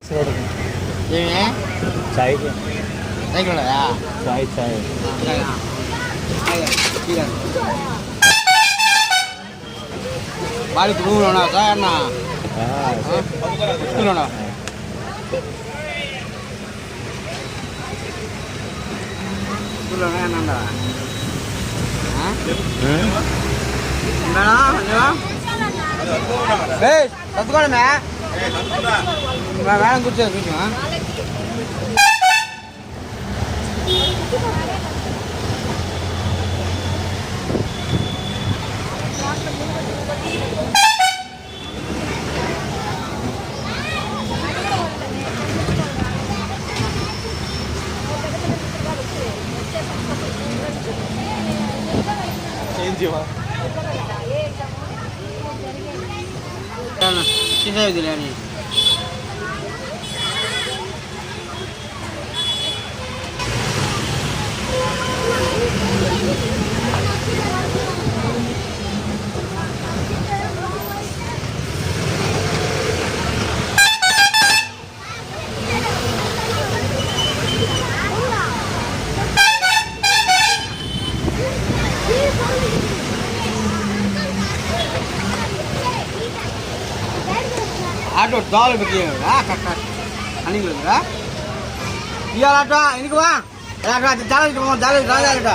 ఏమే చాయ్ సైకిల్ ఉన్నాయా? చాయ్ చాయ్ బాడీ రూమ్లో ఉన్నా సార్ అన్న స్కూల్లో ఉన్నా స్కూల్లో అన్నా చదువుకోండి మేడం కూర్చోదు కూర్చో తీసేదిలేని ఆటో దాలు పెట్టిరా కట్ట అని ఇవాళ ఆటో ఎందుకు వా జాలి రాజాలట